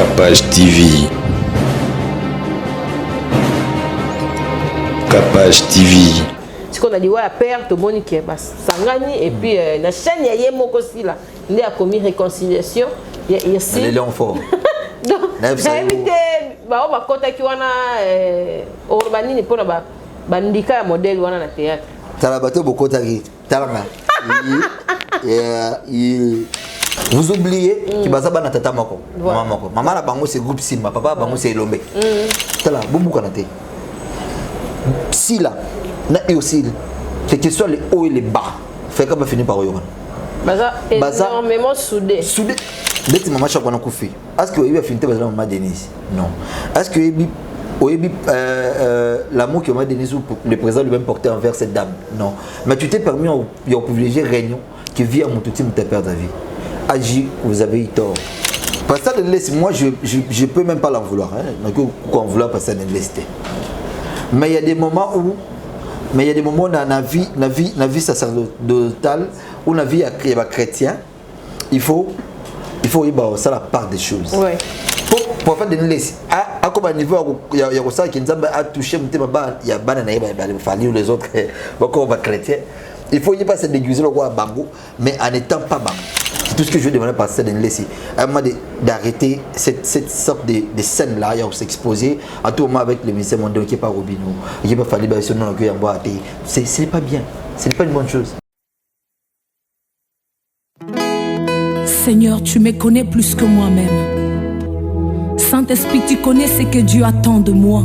Capage TV. Capage TV. Ce qu'on a dit, ouais, père, tout le monde qui est sangani, et puis la chaîne, il y a mon aussi là. Il y a commis réconciliation. Il y a les lions forts. Donc, j'ai invité, on va contacter Urbanini pour bandika modèle ou na théâtre. Talabato beaucoup tagi. Talanga. Vous oubliez que Bazaba na tata moko. Maman moko. Maman la bango c'est groupe Simba, papa bango c'est Lombe. Tala, boubou kanate. Si là, et aussi, c'est que ce soit les hauts et les bas. Fait qu'on va finir par Oyoran. Baza énormément soudé. Soudé. Dès que maman chaque fois qu'on fait. Est-ce que Oyobi a fini par maman Denise? Non. Est-ce que Oyobi l'amour que maman Denise ou le président lui-même portait envers cette dame? Non. Mais tu t'es permis au privilégié réunion qui vit à mon tout te perdre ta vie. Agis, vous avez eu tort. Pasteur de l'Est, moi je peux même pas l'en vouloir. Donc qu'on vouloir Pasteur de l'Est. Mais il y a des moments où dans la vie sacerdotale ou la vie chrétien, il faut ça la part des choses. Ouais. Pour faire des laisses à comme niveau il y a ça qui nous a touché il y a les autres on va chrétien. Il faut y pas se déguiser le roi bango mais en n'étant pas bango. C'est tout ce que je veux demander par ça d'arrêter cette sorte de scène là, il s'exposer à tout moment avec le ministère mondial qui n'est pas Robino, qui n'est pas fallu ce nom que ce n'est pas bien, ce n'est pas une bonne chose. Seigneur, tu me connais plus que moi-même. Saint-Esprit, tu connais ce que Dieu attend de moi.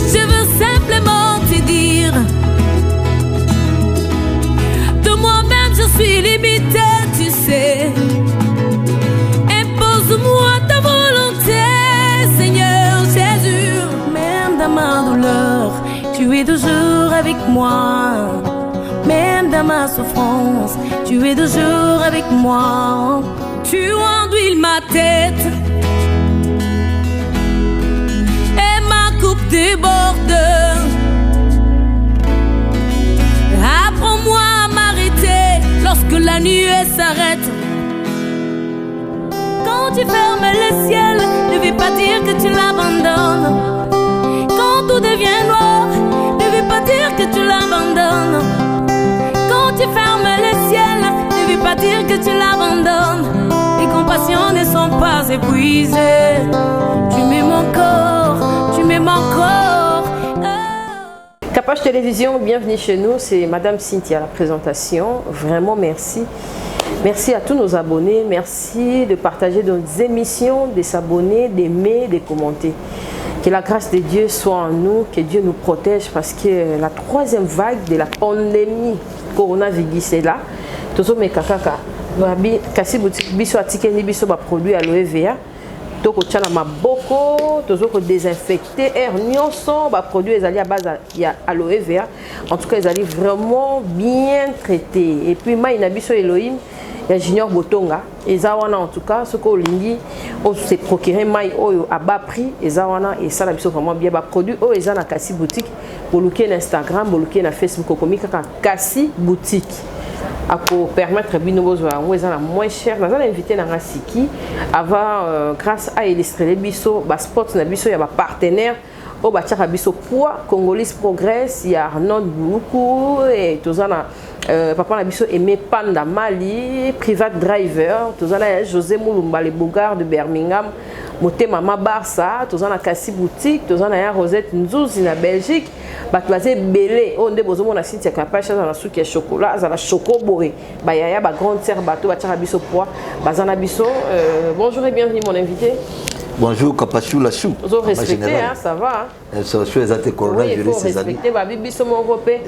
Je veux simplement te dire, de moi-même je suis limité, tu sais. Impose-moi ta volonté, Seigneur Jésus. Même dans ma douleur, tu es toujours avec moi. Même dans ma souffrance, tu es toujours avec moi. Tu enduis ma tête et ma coupe déborde. Apprends-moi à m'arrêter lorsque la nuit s'arrête. Quand tu fermes le ciel, ne veux pas dire que tu l'abandonnes. Quand tout devient noir, ne veux pas dire que tu l'abandonnes. Quand tu fermes le ciel, ne veux pas dire que tu l'abandonnes. Tes compassions ne sont pas épuisées. Tu m'aimes encore, tu m'aimes encore. Capage Télévision, bienvenue chez nous, c'est Madame Cynthia à la présentation. Vraiment merci. Merci à tous nos abonnés, merci de partager nos émissions, de s'abonner, d'aimer, de commenter. Que la grâce de Dieu soit en nous, que Dieu nous protège parce que la troisième vague de la pandémie coronavirus est là. Tozo me kakaka, kasi boutique biso atikeni biso ba produit aloe vera. Toko tchala maboko, tozo ko désinfecter air nyonso ba produit ezali à base ya aloe vera. En tout cas, ils allaient vraiment bien traités. Et puis mai na biso Elohim, il y a Junior Botonga, et Zawana en tout cas, ce qu'on lingi, on s'est procuré mai oyo à bas prix, et Zawana et ça la biso vraiment bien bas produit. Oh, ils ont na Kassi boutique, boluké na Instagram, boluké na Facebook, comme Kassi boutique. Pour permettre binobo zo yango ezana moins cher na zana invité na Siki avant grâce à illustrer les biso ba sport na biso ya ba partenaire au ba tchaka biso poids Congolese Progress ya Arnold Boukou et tozana papa na biso Aimé Panda Mali private driver tozana José Moulumba le Bogard de Birmingham Motema Barça tozana Kassi boutique tozana ya Rosette Nzuzi na Belgique batwaze belé on de bozomo na Cynthia Capage na suki ya chocolat za la chocoboré ba ya ba grande sœur bateau ba tchaka biso poids bazana biso bonjour et bienvenue mon invité. Bonjour Capachou la chou. Vous respectez hein, ça va. Elle se reçoit les athées corona, je les sais respecter ba bibiso mon repé.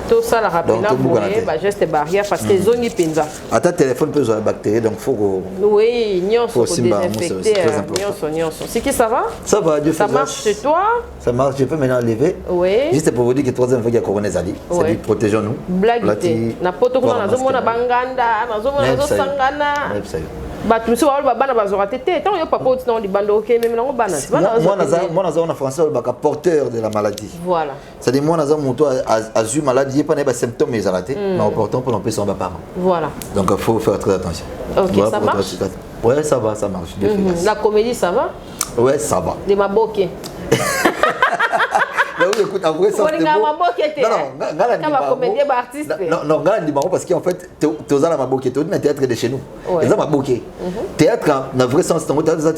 Tout ça la rappelle là geste barrière parce que zone pinza. À ta téléphone peut avoir bactéries donc faut que oui, nyonso faut désinfecter nyonso. C'est qui ça va? Ça va, Dieu fait. Ça marche chez toi? Ça marche, je peux maintenant lever. Oui. Juste pour vous dire que troisième fois qu'il y a corona zali, c'est dit protégeons-nous. Blague. Na poto kuna na zomo na banganda, na zomo na sangana. Bah tout ça va bana bazora tete tant yo papa on dit bando OK même non bana moi na français le porteur de la maladie. Voilà. C'est dire moi na moto azu maladie pas des symptômes mais arrêté mais important pour l'empêcher son parent. Voilà. Donc il faut faire très attention. OK, ça marche. Ouais, ça va, ça marche. La comédie, ça va? Ouais, ça va. De Maboké. Mais oui, écoute, en vrai, ça c'est beau. Non, parce qu'en fait, tu es dans la Maboké, tu es dans le théâtre de chez nous. Tu es dans la Maboké. Théâtre, dans le vrai sens, tu es dans la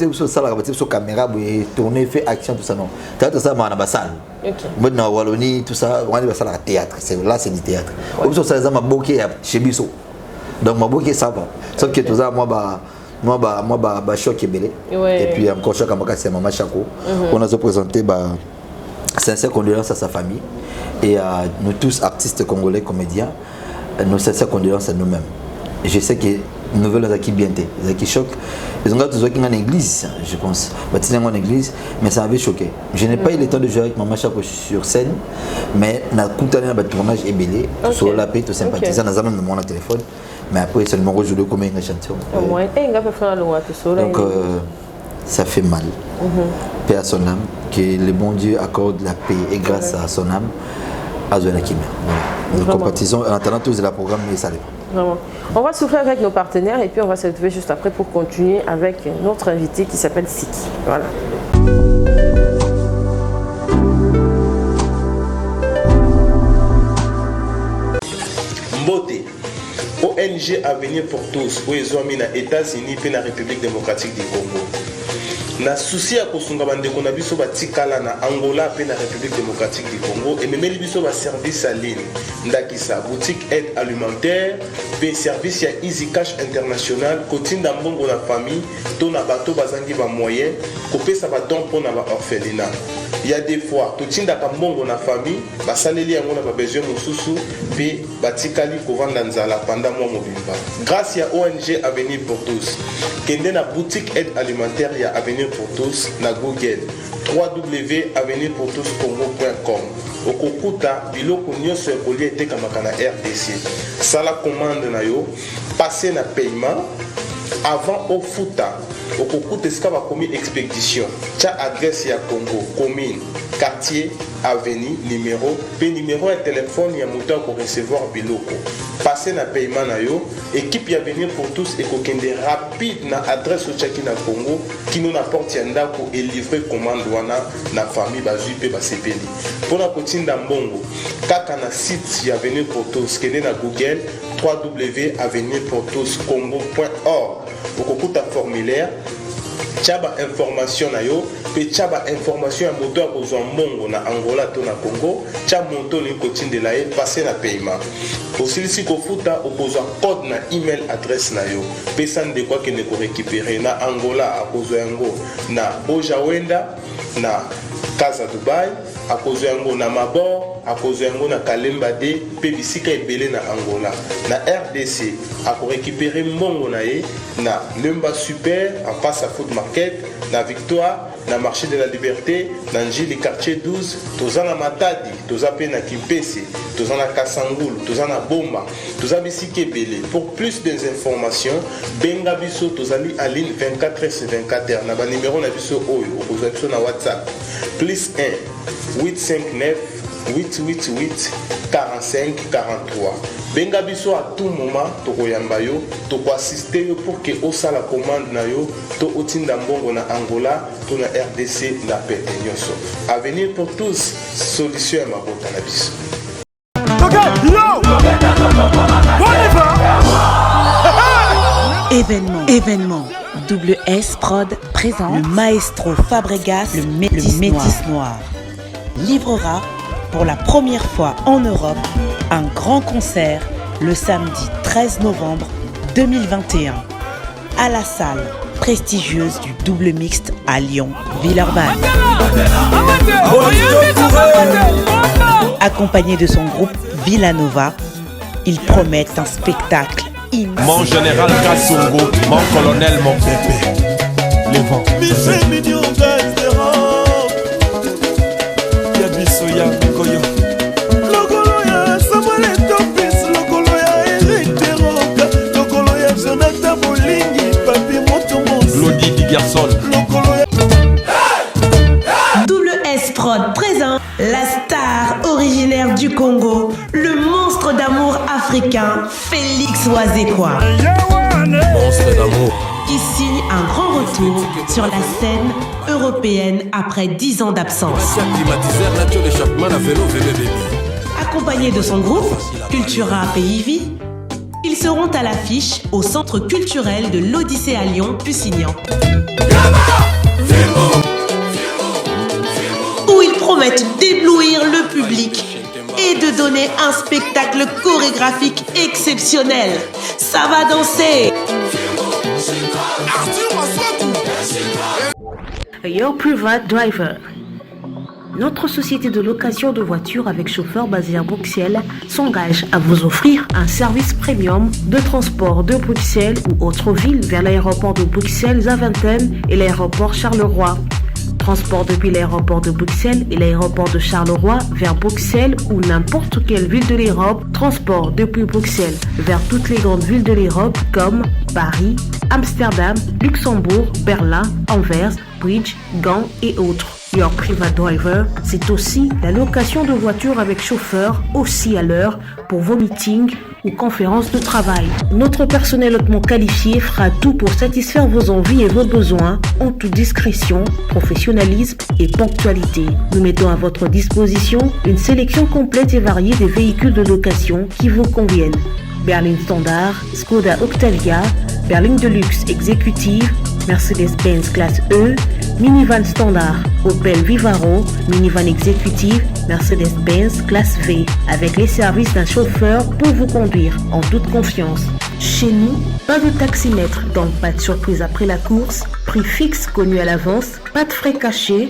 caméra, tourner, faire action, tout ça. Non. Théâtre, ça, c'est dans salle. Moi, dans Wallonie, tout ça, on est dans la théâtre. Là, c'est du théâtre. Comme ça, c'est dans la Maboké, chez Bissot. Donc, Maboké, ça va. Sauf que tout ça, moi, choc est belé. Et puis, encore choc, c'est Maman Chako. On a présenté. Sincères condoléances à sa famille et à nous tous artistes congolais, comédiens, nos sincères condoléances à nous-mêmes. Je sais que nous voulons qui bien qui choquent. Ils ont tous en église, je pense. Ils sont en église, mais ça m'avait choqué. Je n'ai pas eu le temps de jouer avec Maman Chako sur scène, mais na le tournage est belé, sur la paix, tout sympathisant, nous avons mon téléphone, mais après c'est le numéro joué comme une chanson. Donc ça fait mal. Paix à son âme, que le bon Dieu accorde la paix et grâce à son âme à Zonakime. Nous compatissons en attendant tous la programme et ça Vraiment. On va souffler avec nos partenaires et puis on va se retrouver juste après pour continuer avec notre invité qui s'appelle Siki. Voilà. Mbote, ONG Avenir pour tous, aux États-Unis et la République démocratique du Congo. Na souci à kosunga bandeko na biso batikala na Angola pe na République démocratique du Congo et memeli biso ba service à ligne ndakisa boutique aide alimentaire pe service ya Easy Cash International kotinda mbongo na famille to na bato bazangi ba moyen kopesa ba don pour na ba orphelinat. Il y a des fois totinda ka mbongo na famille basaleli yango na ba besoin mosusu pe batikali kovanda nzala pendant mois mobimba. Grâce à ONG Avenir pour tous kende na boutique aide alimentaire ya Avenir pour tous na Google www.avenirpourtouscongo.com okokuta biloko nyonso ekoli etekamaka na RDC sala commande na yo passer na paiement avant au futa okokuta esika bakomi expédition tia adresse ya Congo commune quartier avenue numéro pe numéro ya téléphone ya moto ko recevoir biloko passer na paiement na yo équipe ya Avenir pour tous ekokende rapide na adresse au chaki na Congo kino na porte ya ndako et livrer commande wana na famille bazui pe basepeli pona kotinda mbongo kaka na site ya Avenir pour tous kende na Google www.avenirpourtouscongo.org okokuta formulaire tchaba information na yo pe tchaba information ya moto akozwa mbongo na Angola to na Congo tcha monto ni kotindela ye passer na paiement osilisi kofuta okozwa code na email adresse na yo pe sande kwa kene ko récupérer na Angola akozwa yango na Bojawenda na Casa Dubai akozwa yango na Mabor akozwa yango na Kalemba de pe bisika ebele na Angola na RDC ako récupérer mbongo na ye na Lemba Super en face à Food Market na Victoire na marché de la Liberté na Njili quartier 12 toza na Matadi toza pe na Kimpese toza na Kasangulu toza na Bomba toza bisika ebele. Pour plus d'informations benga biso tozali en ligne 24h/24 na ba numéro na biso oyo okozwa biso na WhatsApp +1 859 888 45 43. Benga biso à tout moment tokoyamba yo tokoassister yo pour que osala commande na yo to otinda mbongo na Angola to na RDC na pete nyonso. Avenir pour tous, solution ya mabota na biso. Événement. Double S Prod présente le maestro Fabregas, le Métis Noir, livrera pour la première fois en Europe un grand concert le samedi 13 novembre 2021 à la salle prestigieuse du Double Mixte à Lyon, Villeurbanne. Accompagné de son groupe Villanova, ils promettent un spectacle immense. Mon général Kassongo, mon colonel, mon bébé. Les vents. Double S Prod présente la star originaire du Congo, le monstre d'amour africain, Félix Wazekwa. Monstre d'amour. qui signe un grand retour sur la scène européenne après 10 ans d'absence. Accompagné de son groupe, Cultura Pays-Vie, ils seront à l'affiche au Centre culturel de l'Odyssée à Lyon, Pusignan. Où ils promettent d'éblouir le public et de donner un spectacle chorégraphique exceptionnel. Ça va danser! Your Private Driver. Notre société de location de voitures avec chauffeur basée à Bruxelles s'engage à vous offrir un service premium de transport de Bruxelles ou autres villes vers l'aéroport de Bruxelles-Zaventem et l'aéroport Charleroi. Transport depuis l'aéroport de Bruxelles et l'aéroport de Charleroi vers Bruxelles ou n'importe quelle ville de l'Europe. Transport depuis Bruxelles vers toutes les grandes villes de l'Europe comme Paris, Amsterdam, Luxembourg, Berlin, Anvers, Bridge, Gand et autres. Your Private Driver, c'est aussi la location de voitures avec chauffeur aussi à l'heure pour vos meetings ou conférences de travail. Notre personnel hautement qualifié fera tout pour satisfaire vos envies et vos besoins en toute discrétion, professionnalisme et ponctualité. Nous mettons à votre disposition une sélection complète et variée des véhicules de location qui vous conviennent. Berline Standard, Skoda Octavia, berline Deluxe Exécutive, Mercedes-Benz classe E, minivan standard, Opel Vivaro, minivan exécutive, Mercedes-Benz classe V, avec les services d'un chauffeur pour vous conduire en toute confiance. Chez nous, pas de taximètre, donc pas de surprise après la course, prix fixe connu à l'avance, pas de frais cachés,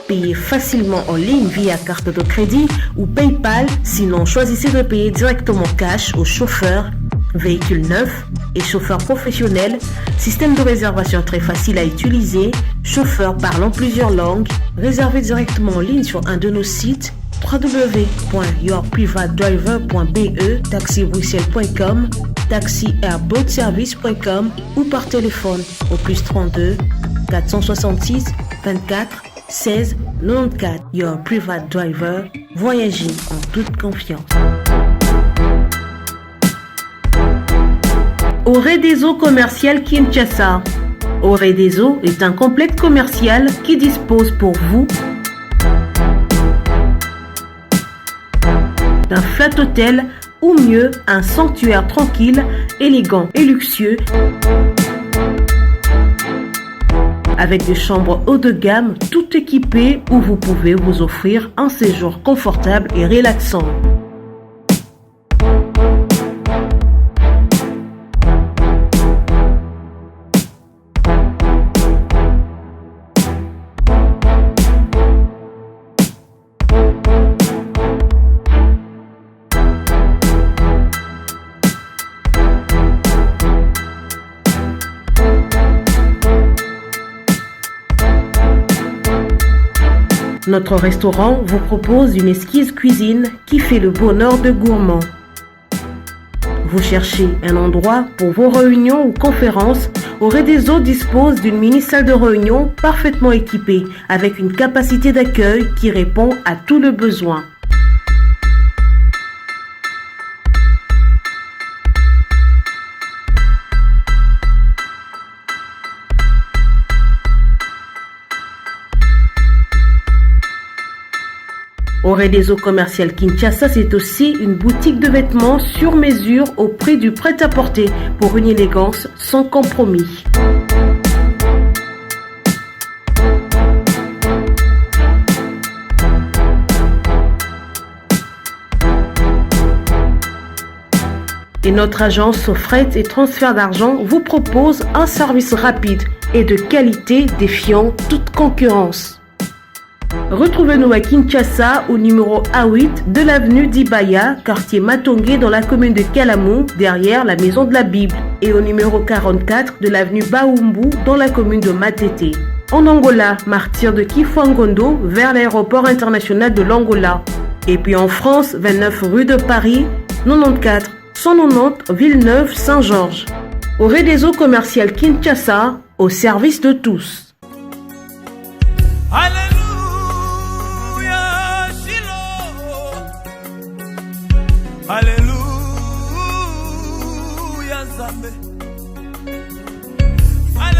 payez facilement en ligne via carte de crédit ou PayPal, sinon choisissez de payer directement cash au chauffeur. Véhicule neuf et chauffeur professionnel, système de réservation très facile à utiliser, chauffeur parlant plusieurs langues, réservez directement en ligne sur un de nos sites www.yourprivatedriver.be, taxibruxelles.com, taxiairboatservice.com ou par téléphone au +32 466 24 16 94. Your Private Driver, voyagez en toute confiance. Oredeso Commercial Kinshasa. Oredeso est un complexe commercial qui dispose pour vous d'un flat hôtel ou mieux un sanctuaire tranquille, élégant et luxueux avec des chambres haut de gamme tout équipées où vous pouvez vous offrir un séjour confortable et relaxant. Notre restaurant vous propose une exquise cuisine qui fait le bonheur de gourmands. Vous cherchez un endroit pour vos réunions ou conférences? Oredeso dispose d'une mini-salle de réunion parfaitement équipée avec une capacité d'accueil qui répond à tous les besoins. Oredeso Commercial Kinshasa, c'est aussi une boutique de vêtements sur mesure au prix du prêt-à-porter pour une élégance sans compromis. Et notre agence fret et transfert d'argent vous propose un service rapide et de qualité défiant toute concurrence. Retrouvez-nous à Kinshasa au numéro A8 de l'avenue d'Ibaya, quartier Matongé dans la commune de Kalamou, derrière la Maison de la Bible, et au numéro 44 de l'avenue Baoumbu dans la commune de Matete. En Angola, martyr de Kifuangondo vers l'aéroport international de l'Angola. Et puis en France, 29 rue de Paris, 94 190 Villeneuve-Saint-Georges. Oredeso Commercial Kinshasa, au service de tous. Alléluia, Alléluia, Zambé. Alléluia.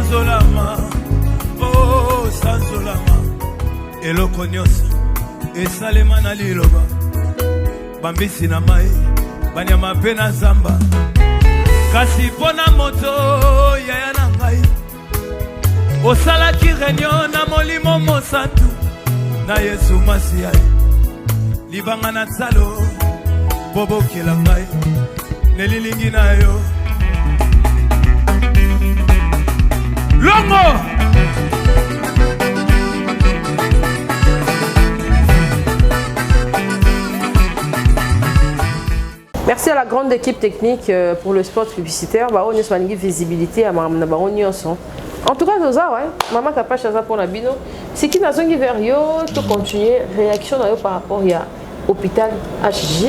sanzolama oh sanzolama eloko nyonso esalema na liloba bambisi na mai banyama mpe na zamba kasi mpo na moto yaya na ngai osalaki réunion na molimo mosantu na yesu masiya libanga na tsalo mpo bokela ngai nelilingi na yo longo Merci à la grande équipe technique pour le spot publicitaire. On a une visibilité à Mme Nabaroni. En tout cas, nous avons, maman qui a pas choisi pour la bino. C'est qui n'a pas vers yo, tout continuer réaction par rapport à l'hôpital HJ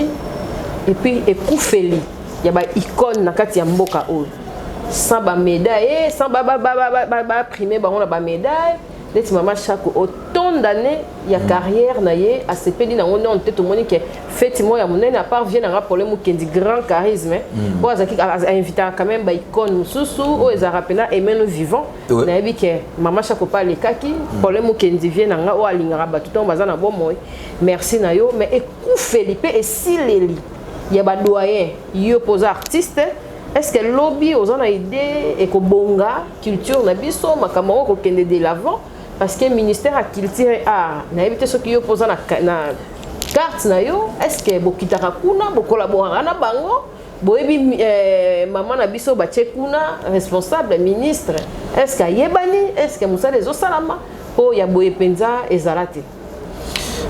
et puis et Koufeli. Il y a une icône na kati ya mboka o. Sans ba médaille, sans ba primé ba on a ba médaille. Les maman chaque autant d'années il y a carrière na ye a CPD na on tête au monde que effectivement ya monene à part vient na problème qui dit grand charisme. Bon azaki a invité quand même ba icône susu o les rappela et même vivant. Na yebi que maman chaque pas les kaki problème qui dit vient na o alinga ba tout en bazana bon moi. Merci na yo mais et coup Felipe et Sileli. Il y a ba doyen yo pose artiste. Est-ce que lobby aux en a idée et que bonga culture na biso makamoko ko kende de l'avant parce que le ministère a culture a na évité ce qui opposant na carte na yo est-ce que bokitaka kuna bokollaborer na bango boyebi maman na biso ba kuna responsable ministre est-ce que yebani est-ce que musa les osalama po ya boye penza ezalate.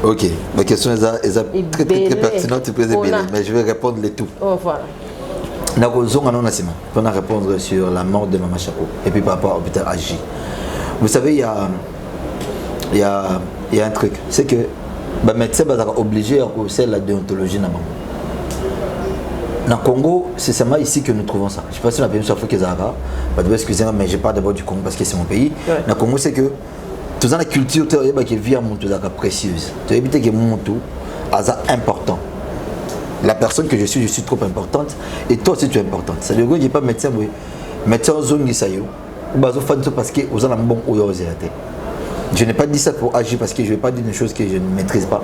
Ok, ma question est très pertinente mais je vais répondre les tout. Oh, voilà. Pour répondre sur la mort de Maman Chaco et puis par rapport à l'hôpital AJ. Vous savez, il y a un truc, c'est que les médecins sont obligés à faire la déontologie. Dans le Congo, c'est seulement ici que nous trouvons ça. Je ne sais pas si on a bien sûr que Zara, excusez-moi, mais je parle d'abord du Congo parce que c'est mon pays. Dans le Congo, c'est que toute la culture qui vit à Montou est précieuse. Tu évites que Montou est important. La personne que je suis trop importante et toi aussi tu es importante. Ça veut dire que je n'ai pas médecin, médecin en zone Gisayo, ou parce que vous avez un bon ou je n'ai pas dit ça pour agir parce que je ne vais pas dire des choses que je ne maîtrise pas.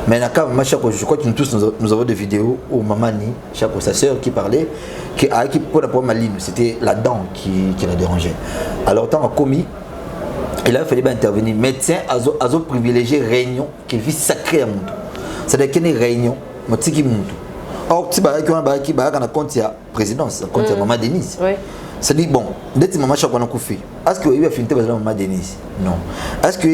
Mais je crois que nous tous nous avons des vidéos où Mamani, sa soeur qui parlait, qui pour la première ligne, c'était la dent qui la dérangeait. Alors tant a commis, il a fallu intervenir. Médecin a privilégié réunion qui vit sacrée à mon tour. C'est-à-dire qu'il y a une réunion. Or, si tu as un compte de présidence, un compte de Maman Denise, c'est-à-dire, bon, dès que Maman Chaco a fait, est-ce que vous avez fait Maman Denise? Non. Est-ce que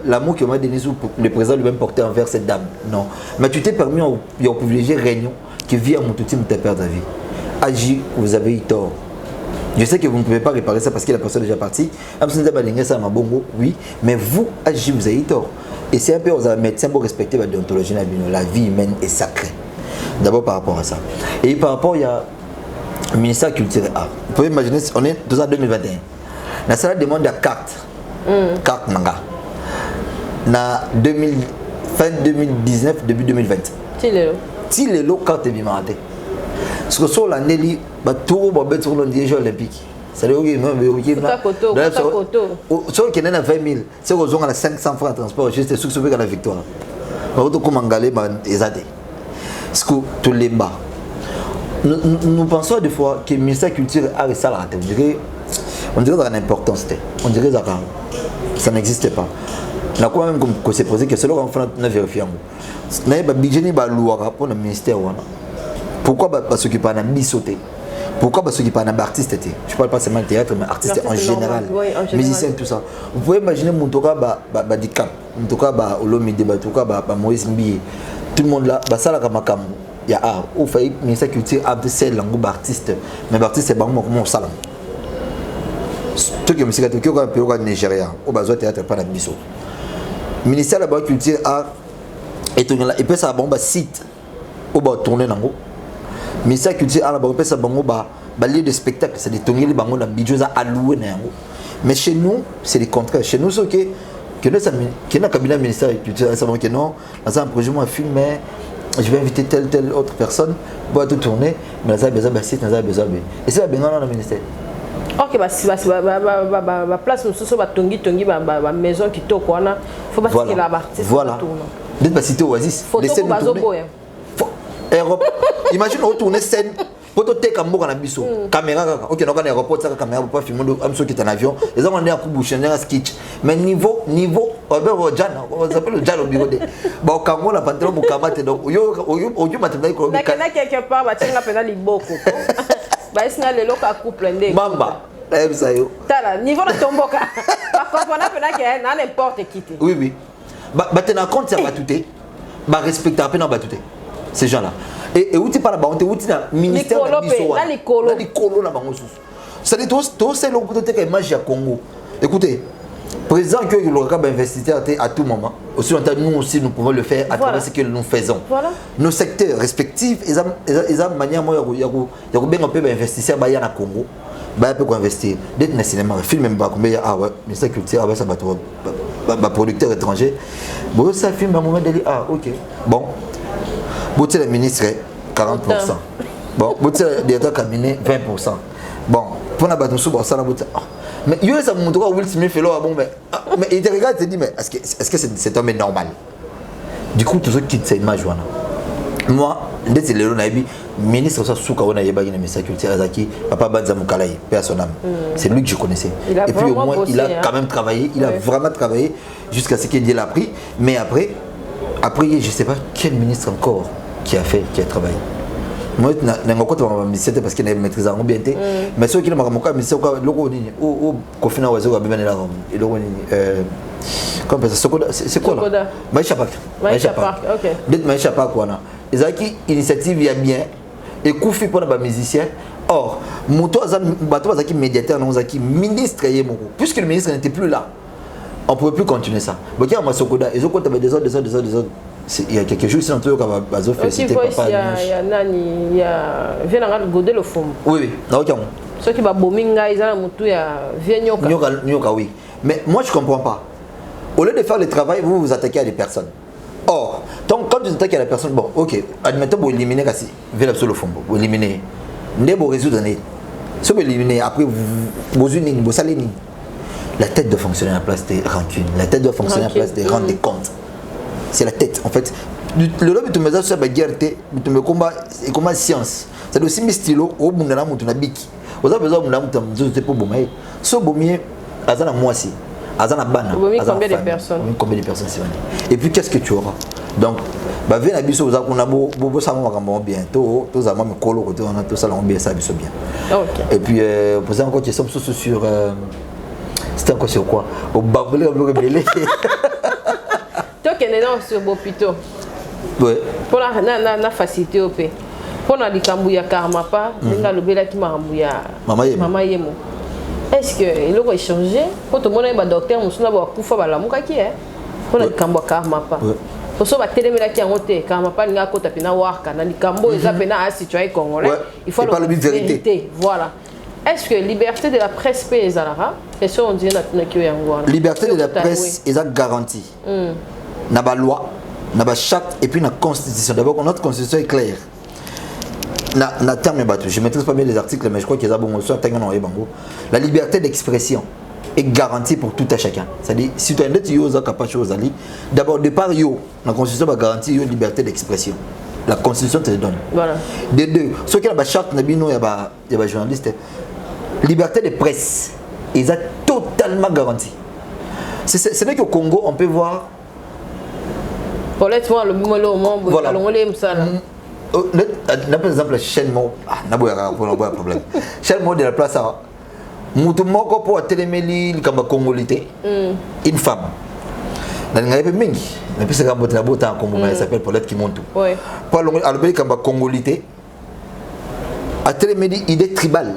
l'amour que Maman Denise ou le président lui-même portait envers cette dame? Non. Mais tu t'es permis de privilégier réunion qui vit à mon tout team de perdre ta vie. Agir, vous avez eu tort. Je sais que vous ne pouvez pas réparer ça parce que la personne est déjà partie. Oui, mais vous, Agir, vous avez eu tort. Et c'est un peu aux médecins pour respecter la déontologie, la vie humaine est sacrée. D'abord par rapport à ça. Et par rapport, il y a le ministère de la Culture et Art. Vous pouvez imaginer, on est en 2021. La salle demande la carte. Carte manga. Fin 2019, début 2020. Si les lots carte est bien marqué. Parce que sur l'année, tout le monde sur les Jeux olympiques. C'est-à-dire que ceux qui ont 20 000, ceux qui ont 500 francs de transport, juste ceux qui ont la victoire. Nous pensons des fois que le ministère de la Culture a ça. On dirait que ça a une importance. On dirait que ça n'existe pas. On a quand même se posé que c'est là qu'on a vérifié. On a un budget pour le ministère. Pourquoi s'occuper d'un bisoté? Pourquoi parce qu'il n'y a pas d'artiste? Je ne parle pas seulement de théâtre, mais artiste en général. Musicien, tout ça. Vous pouvez imaginer mon toka di cap, mon toka Olomide, mon toka Moïse Mbiye. Tout le monde là, ça là comme un il y a art. Ou fait ministère de la Culture a des langues d'artistes, mais l'artiste c'est bon comme ça. Tout que musique qui est un pays au Nigeria, au besoin théâtre pas d'ambition. Ministère de la Culture a et puis ça a bon site au bas tourner dans le ministère de la Culture a un lieu de spectacle, c'est des tournées les bangots dans bidjos à louer. Mais chez nous, c'est le contraire. Chez nous, c'est ok. Que nous, qui a un cabinet ministère de la Culture, que non, dans un projet, moi, film, je vais inviter telle autre personne pour tout tourner, mais nous avons besoin de site, nous avons besoin de. Et c'est bien dans le ministère. Ok, place nous ba tongi ba maison qui to quoi là. Faut pas que là-bas. Voilà. D'être pas cité Oasis. Laissez nous tourner. Europe. Imagine retourner scène. Pour te faire comme un biseau. Caméra. Ok, donc on est aéroport, ça caméra pour pas filmer un qui est en avion. Les gens on est à coup bouché, on est à sketch. Mais niveau, on s'appelle le Jan au bureau. Bon, quand on a pas de pour combattre donc yo matériel ko. Na quelque part ba tinga pena liboko. Ba isna le loka couple ndé. Mamba. Ça yo. Tala, niveau de tomboka. Par contre, on a pena que na n'importe qui. Oui oui. Ba tenir compte ça va touter. Ba respecter à peine ba touter. Ces gens-là. Et où tu parles là-bas, où tu as ministère de l'Iso. Là, les colos là-bas. C'est-à-dire, tout c'est l'autre côté qui est magie à Congo. Écoutez, président que le RACAB investisseur à tout moment, aussi longtemps nous aussi nous pouvons le faire à travers ce que nous faisons. Nos secteurs respectifs, ils ont manière moi il y a bien un peu d'investisseurs à Congo. Bah peut investir dès le cinéma film même pas combien ah ouais ministère culture avec ça ba producteur étranger. Bon ça film à un moment donné ah OK. Bon Bouti le ministre 40%. Bon, Bouti le directeur cabinet 20%. Bon, pour la battre sous ça la bouti. Mais il y a ça montre Will Smith fait là bon mais il te regarde et te dit mais est-ce que c'est un homme normal? Du coup tout ce qui c'est image voilà. Moi, dès que le naïbi ministre ça sous quand on a yeba une ministère culture Azaki papa Banza Mukalai personnel. C'est lui que je connaissais. Et puis au moins il a quand même travaillé, il a vraiment travaillé jusqu'à ce qu'il ait la prix mais après je sais pas quel ministre encore qui a travaillé. Moi, je n'ai pas de parce qu'il a maîtrisé en bien. Mais ceux qui n'ont pas de ministère, c'est quoi là? Maïcha Park. Ok. Dites Maïcha Park. Ils ont une initiative bien et Koufi pour les musiciens. Or, Mouto Azaki médiateur, ministre, puisque le ministre n'était plus là, on ne pouvait plus continuer ça. Il y a des autres. Il y a quelques jours, c'est un truc qui va se féliciter. Il y a Vénanga Godé le fond. Oui, oui. Ceux qui vont bominga, ils ont il y a Nyoka, oui. Mais moi, je ne comprends pas. Au lieu de faire le travail, vous vous attaquez à des personnes. Or, donc, quand vous attaquez à la personne, bon, ok, admettons vous éliminer Kassi, Vénanga sur le fond, vous éliminez. Vous résoudre. Si vous éliminez, après, vous unissez, vous salez. La tête doit fonctionner à la place des rancunes. La tête doit fonctionner à la place des rendre des comptes. C'est la tête en fait. Le lobby de mes associés à guerre, de me combat et comment science. C'est aussi mes stylos au bout de la montagne biki. Vous avez besoin de la montagne de pour bomber. Ce bombier, Azana Moisi, Azana Bana. Combien de personnes? Combien de personnes c'est. Et puis qu'est-ce que tu auras? Donc, bah viens à Bissau, vous avez un beau salon bien. Tous les amants me collent autour de tout salon bien, ça Bissau bien. Et puis, posez encore une question sur. C'était encore sur quoi? Au barbelé, au rebellé. Toi qui es dans sur Bopito. Oui. Pour la facilité au pays. Pour la Likambouya Karmapa, le Bela qui m'a Mama Yemo. Est-ce que il a échangé? Pour tout le monde, il docteur Moussuna Bakoufa Balamuka qui est. Pour la Likambouya Karmapa. Pour ça, il y a des gens qui ont Karmapa, il y a des gens qui ont Warka. Dans Likambo, ils ont un citoyen congolais. Il faut le vérité. Voilà. Est-ce que liberté de la presse pèse à la question on dit liberté de la presse est garantie. Dans la loi, dans la charte et puis dans la constitution. D'abord, notre constitution est claire. Dans terme je ne maîtrise pas bien les articles, mais je crois qu'il y a bon la liberté d'expression est garantie pour tout à chacun. C'est-à-dire, si tu as une d'abord, de part, la constitution va garantir la liberté d'expression. La constitution te le donne. Voilà. De deux, ce qui est la charte, il y a des journalistes. Liberté de presse, ils ont totalement garanti. C'est vrai qu'au Congo, on peut voir. Honnêtement, le moment, voilà. Par exemple, chaîne mot, n'a pas de problème. Chaîne mot de la place à Moutoumoko pour téléméli, comme congolité, une femme. Dans les pays, mais puis c'est comme la beauté en Congo, elle s'appelle Paulette qui monte. Pour le pays comme congolité, à téléméli, idée tribale.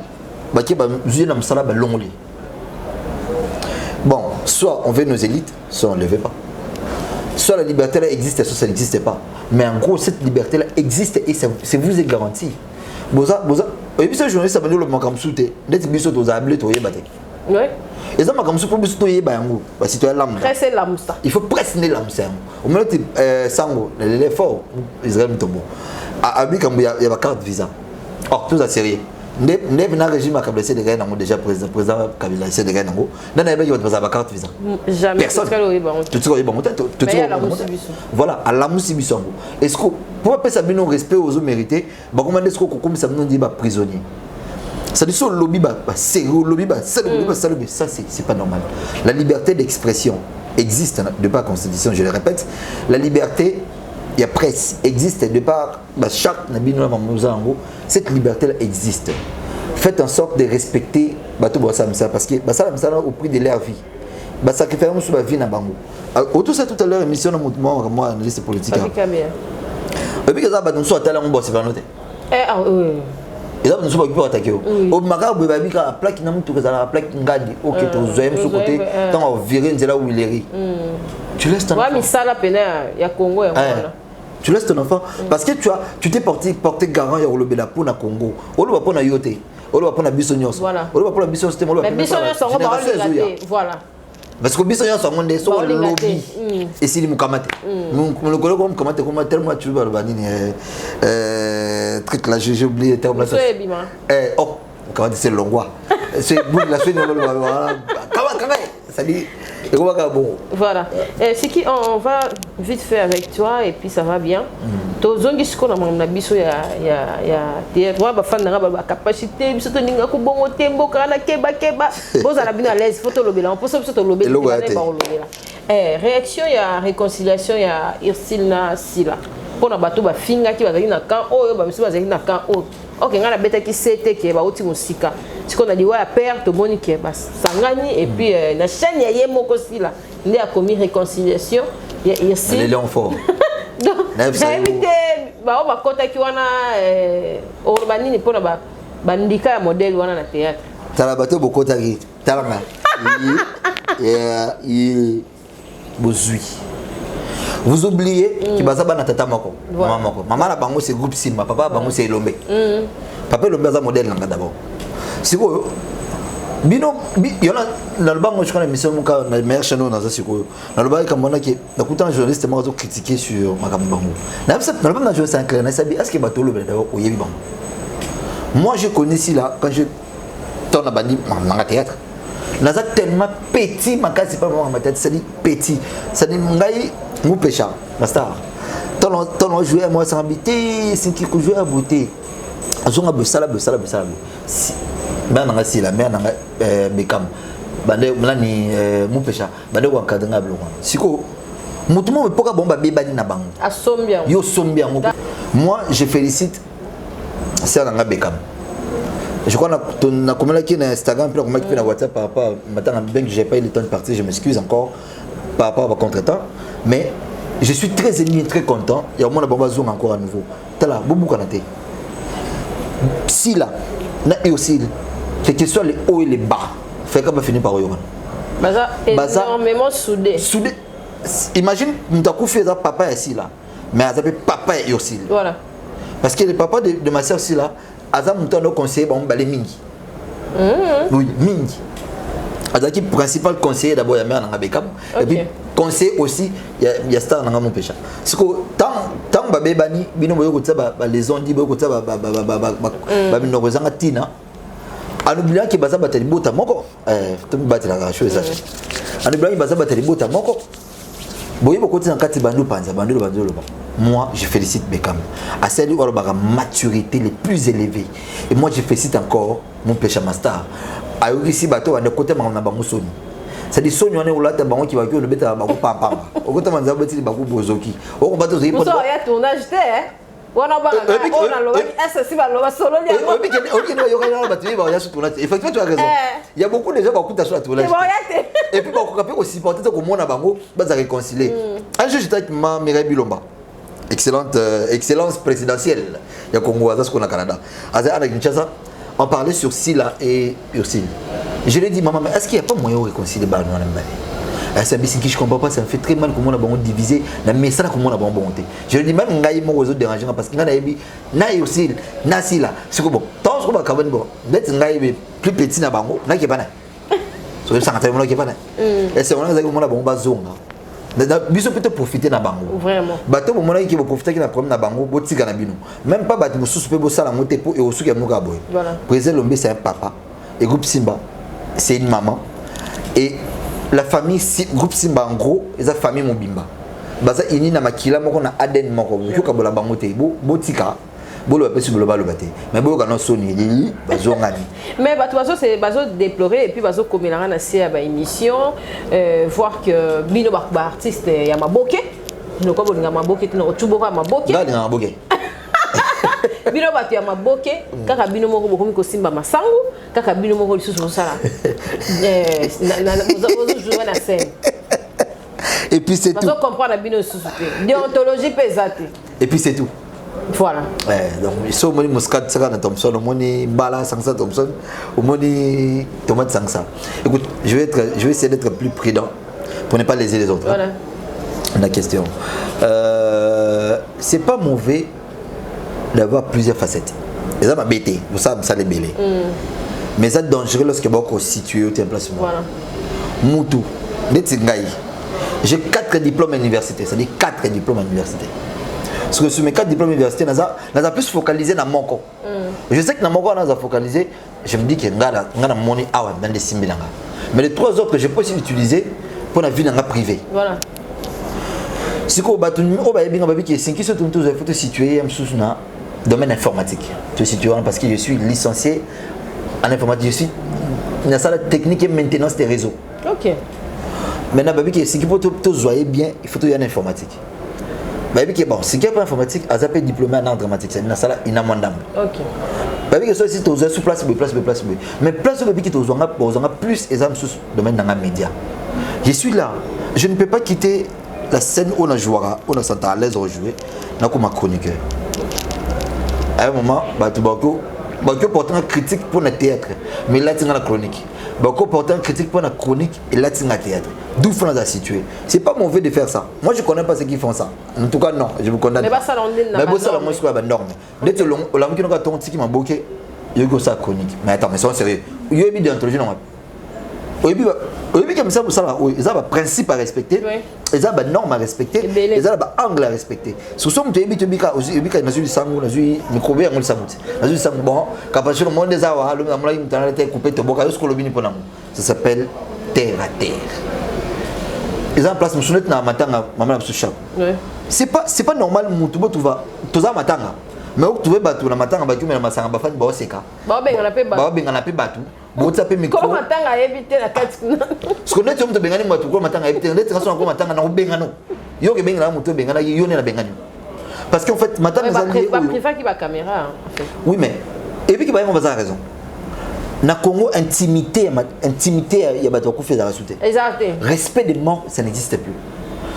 Bon, soit on veut nos élites, soit on ne le veut pas. Soit la liberté là existe, soit ça n'existe pas. Mais en gros, cette liberté là existe et c'est vous est garanti. Et puis ce journaliste, ça va nous le manquer en soute. D'être bis aux ablés, tu es battu. Oui. Et ça m'a comme ça pour bis tu es bayango. Parce que tu es l'âme. Presser l'âme ça. Il faut presser l'âme ça. Au moment tu sango, l'effort Israël tombe. À Abi comme il y a carte visa. Oh, tout ça sérieux. N'est pas un régime à Kabila c'est déjà déjà président Kabila c'est déjà nango. Dans les pays où tu as carte visa. Jamais. Personne. Tu te bon voilà à la musibiso. Est-ce que pour pas ça bien respect aux autres mérités, bah comment est-ce que comme ça nous dit bah prisonnier. Ça dit sur le lobby bah c'est le lobby bah ça c'est pas normal. La liberté d'expression existe de par constitution, je le répète. La liberté il y a presse existe de par chaque nabino cette liberté là existe. Faites en sorte de respecter tout ça parce que ça au prix de leur vie. Sacrifier sur la vie na bango. Autour ça tout à l'heure émission de moi analyste politique. Et puis que ça nous soit talent boss va noter. Et là nous sommes pas attaquer. Au magabu babi ka plaque na mutu que ça la plaque ngadi OK to zoem sur côté tant on virer là où il est. Tu laisses ton. Ouais mais ça la peine ya Congo et voilà. Tu laisses ton enfant parce que tu t'es porté garant ya olobela pour na Congo. Oloba pour na yote. Oloba pour na bisonyos. Oloba pour na bisonyos système oloba. Mais bisonyos on va voilà. Parce que bisonyos on est sur le lobby. Et si nous kamate. Nous le collègue comme kamate comme tellement tu vas banini truc là j'ai oublié le terme là. Oh, comment c'est longwa. C'est bon la suite voilà. Comment ça dit voilà. C'est qui on va vite fait avec toi et puis ça va bien. Tozongi siko na mama biso ya moi ba fan na ba capacité biso to ninga ko bongo tembo kana keba boza na bino à l'aise photo lobela on peut biso to lobela ba lobela. Réaction ya réconciliation ya Ursile na Sila. Pona bato ba finga ki bazali na camp oyo ba biso bazali na camp oyo. OK ngana beta ki sete ke ba uti musika. Siko na liwa ya père to boni ke ba sangani et puis na chaîne ya ye moko Sila. Ndi a commis réconciliation ya Ursile. Les lions forts. J'invite ba kota ki wana urbanini pona ba ndika ya modèle wana na théâtre. Tala bato bokota ki talanga. Bozui. Vous oubliez que bazaba na tata moko, maman moko. Maman la bango c'est groupe Simba, papa bango c'est Lombe. Papa Lombe za modèle nga d'abord. Siko bino yona na bango je connais mission muka na meilleur channel na za siko. Na loba ka mona ki nakuta journaliste mo zo critiquer sur makambo bango. Na na loba na journaliste en clair na sabi est-ce que bato Lombe d'abord o yebi bango. Moi je connais ici là quand je tourne à bandi na théâtre. Naza tellement petit ma case c'est pas moi ma tête c'est dit petit. Ça dit ngai mu pécha la star. Ton jouer moi sans habiter c'est qui jouer à beauté. Azonga besala. Ben nga si la mère nga bekam. Bande mlani mu pécha. Bande wa kadanga blo. Siko mutumo me poka bomba bebani na bango. Asombia. Yo sombia. Moi je félicite c'est nga bekam. Je crois que tu as communiqué sur Instagram, puis tu as sur WhatsApp par rapport à maintenant bien que j'ai pas eu le temps de partir, je m'excuse encore par rapport à contre-temps, mais je suis très ému et très content. Il y a au moins la bombe zoom encore à nouveau. Tala, boubou kanate. Si là, na et aussi quel que soit les hauts et les bas, fait qu'on va finir par Yoran. Baza énormément soudé. Soudé. Imagine, tu as fait ça papa ici là, mais ça s'appelle papa et aussi. Voilà. Parce que le papa de ma soeur ici là. Azam mutano conseiller bon balé mingi. Oui, mingi. Azaki principal conseiller d'abord ya mère na Bekam et puis conseiller aussi ya star na mon pécha. Siko tant ba bebani bino boyo kotsa ba les ondi boyo kotsa ba bino kozanga tina. Anubila ki baza batali bota moko to batela ka chose ça. Anubila ki baza batali bota moko. Boyo bokoti na kati bandu panza bandu ba. Moi, je félicite Bekam. À celle où il a maturité les plus élevées. Et moi, je félicite encore mon péché master. À ici, bateau, à ne côté, on a un Sony. C'est-à-dire, Sony, on est là, on qui va le mettre à Bakou Papa. Au côté, on a un Bakou Bozoki. Au bateau, il y a un tournage, on a effectivement, tu as raison. Il y a beaucoup de gens qui ont écouté sur la tournage. Et puis, on peut aussi porter comme on a bango, on va réconcilier. Un jour, j'étais avec ma Mireille Bilomba. Excellence présidentielle. Il y a Congo, c'est ce qu'on a au Canada. On parlait sur Sila et Ursile. Je lui ai dit, maman, mais est-ce qu'il n'y a pas moyen de réconcilier les gens? C'est un biscuit que je ne comprends pas, ça me fait très mal comment on a divisé, mais ça, comment on a bonté. Je lui ai dit, même si on a réseau dérangeant, parce qu'il y a des Ursile, na Sila. C'est bon, tant que je vais être plus petit, il n'y a pas de. Et c'est on a dit que on a biso peut profiter na bango vraiment bato bo mona ki bo profiter ki na problème na bango bo tika na bino même pas bato bo susu pe bo sala moté po et osuki ya moka boy président Lombe c'est un papa et groupe Simba c'est une maman et la famille groupe Simba en gros les famille Mobimba baza ini na makila moko na ADN moko yo ka bola bango te bo tika bolo ba pesu bolo ba lobate mais bo ka no soni li bazo ngani mais bato c'est bazo déplorer et puis bazo komelanga na sia ba émission voir que bino ba artiste ya maboke no ko bolinga maboke tino tuboka maboke ngani na maboke bino bato ya maboke kaka bino moko bokomi ko simba masangu kaka bino moko lisusu sala bozo jouer na scène et puis c'est tout bazo comprendre bino lisusu te déontologie pesate et puis c'est tout. Voilà. Donc, ils sont moni muscat Sakana Thompson, au moni Bala Sangsa Thompson, au moni Tomate Sangsa. Écoute, je vais essayer d'être plus prudent pour ne pas léser les autres. Voilà. La question. C'est pas mauvais d'avoir plusieurs facettes. Et ça m'a bêté, vous savez, ça les bêlés. Mais ça dangereux lorsque vous situé au placement. Voilà. Moutou, j'ai 4 diplômes à l'université, c'est-à-dire 4 diplômes à l'université. Parce que sur mes 4 diplômes universitaires, on a plus focalisé dans mon corps. Je sais que dans mon corps, on a focalisé. Je me dis que on a money dans les simbilanga. Mais les 3 autres que j'ai pas aussi utilisé pour la vie dans la privée. Voilà. Si vous avez bien qui est 5 qui il faut te situer dans le domaine informatique. Je suis situé parce que je suis licencié en informatique. Je suis dans la salle technique et maintenance des réseaux. Ok. Maintenant, si vous voyez bien, il faut te y en informatique. Bon, si quelqu'un est informatique, a zappé diplômé en art dramatique, c'est une salle inamendable. Ok. Parce que si tu as sous place, mais place de qui tu as plus examen sous domaine dans les médias. Je suis là, je ne peux pas quitter la scène où on jouera, où on s'est à l'aise à jouer, dans comme chroniqueur. À un moment, tu vas porter une critique pour le théâtre, mais là tu as la chronique. Tu vas porter une critique pour la chronique et là tu as le théâtre. D'où faut la situer. C'est pas mauvais de faire ça. Moi je connais pas ceux qui font ça. En tout cas non, je vous condamne. Mais pas ça mais ça moi je crois norme. Dès que l'homme qui n'a pas ton qui m'a bloqué, il y a ça chronique. Mais attends, mais sois sérieux. Il y a une d'anthologie non. Au début comme ça, ils ont un principe à respecter, ils ont une norme à respecter, ils ont un angle à respecter. Si vous avez un sangu, ça s'appelle terre à terre. Ils ont en place, je suis dans matanga, maman c'est pas normal, tu vas matanga. Mais tu veux battre la matanga, tu vas matanga, bafan baoseka. Micro. Comment matanga éviter la carte? Ce qu'on est, tu me bengani moi, tu vois matanga éviter. Les gens sont matanga na bengano. Yo ke bengana muto bengana yo ne la bengani. Parce qu'en fait matanga pas préfère qui va caméra. Oui mais et puis qui va y avoir raison. Na Congo intimité il y a bato ko fait dans la souté. Exact. Respect des morts, ça n'existe plus.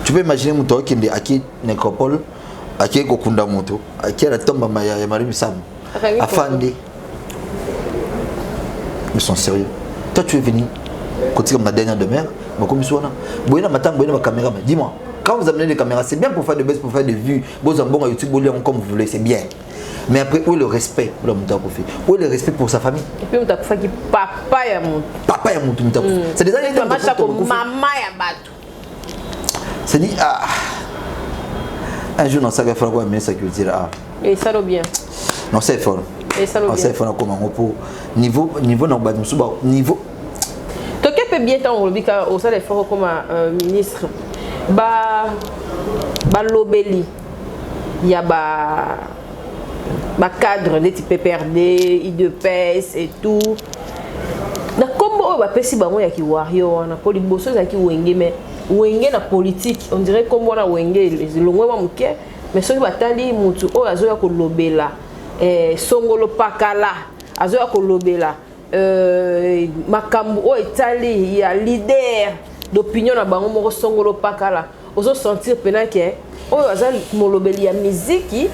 Tu peux imaginer muto qui est aki nécropole, aki kokunda moto, aki la tombe ya Marie Sam. Afande. Ils sont sérieux. Toi tu es venu côté comme la dernière demeure, mais comme ça on a ma caméra, dis-moi, quand vous amenez des caméras, c'est bien pour faire de buzz, pour faire des vues, vous en bon à YouTube, vous comme vous voulez, c'est bien. Mais après où est le respect pour l'homme Moutakoufé? Où est le respect pour sa famille? Et puis Moutakoufé qui papa ya mon. Papa ya mon Moutakoufé. C'est des années maman ya batou. C'est dit un jour dans ça il faut amener sa culture et ça va bien. Non c'est fort. Et ça va bien. C'est fort comment pour niveau non bas niveau. Toi qui peut bien tant au sein des forts comme ministre ba lobeli il y a ba cadre des types PRD, IDPS et tout. Na combo ba pesi bango ya ki wario na poliboso za ki wenge mais wenge na politique on dirait comme na wenge longwe wa muke mais soki batali mutu o azoya ko lobela songolo pakala azoya ko lobela makambu o etali ya leader d'opinion na bango moko songolo pakala ozo sentir pena ke o azali molobeli ya musique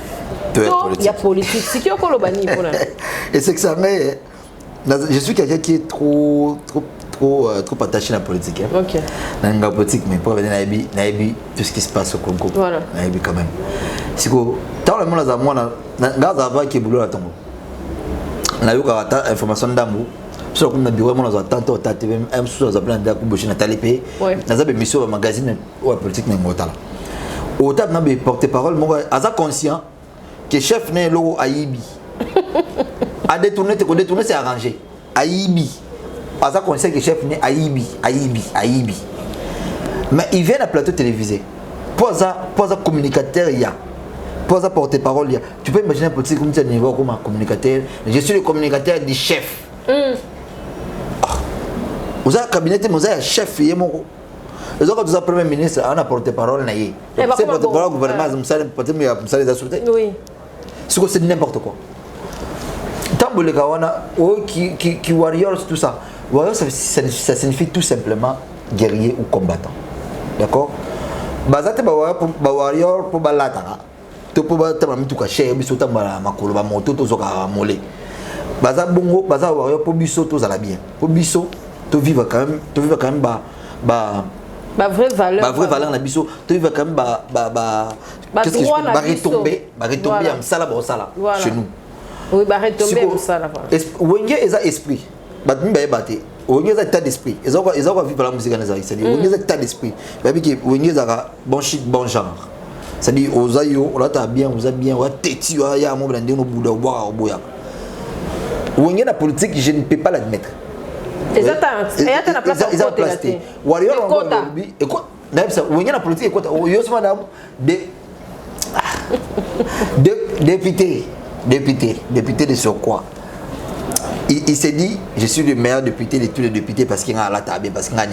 il y a politique. C'est qui encore le bani pour et c'est que ça mais je suis quelqu'un qui est trop attaché à la politique. Hein. Ok. Dans la politique, mais pour venir naïbi tout ce qui se passe au Congo. Voilà. Naïbi quand même. Si que tant le monde a moi na gaz avant qui boulot la tombe. Na yo ka information d'amou so comme na bureau mon attente au tante même un sous dans plan d'aku bochi na talipé na za be mission magazine ou politique na ngotala au table na be porte-parole mon aza conscient que chef né lo aibi a détourner c'est arrangé aibi aza conscient que chef né aibi mais il vient à plateau télévisé pour ça communicateur il y a pour ça porte-parole il y a tu peux imaginer un politique comme ça niveau comme un communicateur je suis le communicateur du chef vous avez cabinet vous avez chef il y a mon ils ont quand premier ministre on a porte-parole naïe c'est porte-parole gouvernement vous savez peut-être mais vous savez d'assurer oui c'est n'importe quoi tant que kawana qui warriors tout ça warriors ça signifie tout simplement guerrier ou combattant d'accord bazate ba warrior pour balata to pour batama mitu ka chez biso ta makolo ba moto to zoka molé baza bongo baza warrior pour biso to zala bien pour biso to vivre quand même ba vraie valeur na biso to vivre quand même qu'est-ce que je peux retomber am sala ba sala chez nous oui ba retomber am sala wenge eza esprit ba mba baté wenge eza état d'esprit ils ont vivre la musique na c'est dire wenge eza état d'esprit ba bi que wenge eza bon shit bon genre c'est dire ozayo on ta bien vous a bien on teti ya mo blende no buda boya boya wenge na politique je ne peux pas l'admettre exactement et à la place ils ont placé warrior et quoi wenge na politique quoi yo sema madame député de sur quoi il s'est dit je suis le meilleur député de tous les députés parce qu'il y a la table parce qu'il y a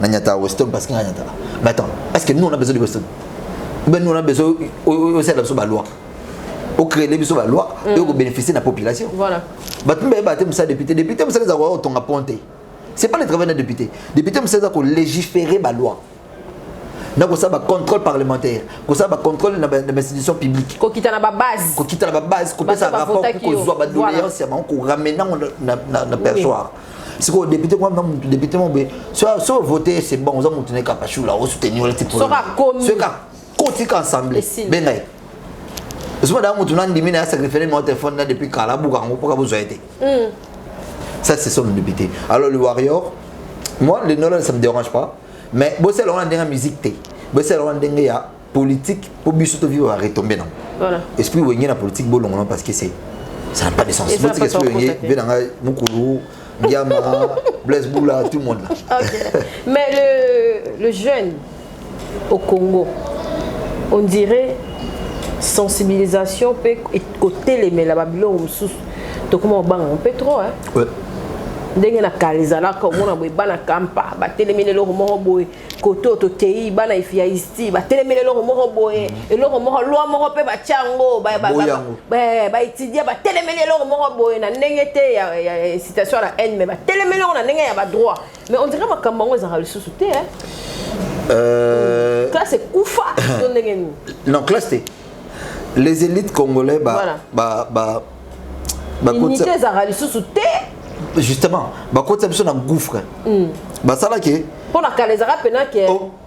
Nyata Weston parce qu'il y a Nyata mais attends est-ce que nous on a besoin de Weston ben nous on a besoin aussi de la loi au créer les besoins de la loi et au bénéficier de la population voilà mais ça député vous savez avoir autant à ponter c'est pas le travail d'un député vous savez qu'on légiférer la loi donc ça va contrôle parlementaire ça va contrôle de l'institution publique ko kita na base ko ça rapport ko zo ba doléance ya ko ramener na perchoir c'est que député quoi député mon soit voter c'est bon on va monter capachou là on soutenir le type ce cas continue ensemble benay ce madame on tuna ndimi na sacrifier mon téléphone là depuis kala buka ngo pour besoin été ça c'est son député alors le warrior moi le non ça me dérange pas mais bon c'est là dans musique té bon c'est là dans ya politique pour biso to vivre à retomber non voilà esprit wengé la politique bolongo parce que c'est ça n'a pas de sens politique esprit wengé venant mukulu Ndiama Blaise Boula tout le monde là OK mais le jeune au Congo on dirait sensibilisation peut côté les mais la Babylone sous to comment on peut trop hein ouais ndenge na kalizala ko mona boy bana kampa ba telemele lo mo boy koto to tei bana ifia isti ba telemele lo mo boy e lo mo lo mo pe ba chango ba itidia ba telemele lo mo boy na ndenge te ya citation la haine mais ba telemele na ndenge ya ba droit mais on dirait makamba ngo za le sous-souté hein classe kufa ndenge non classe les élites congolais unité za le sous-souté justement côté biso na gouffre ça là que pour la calezara pena que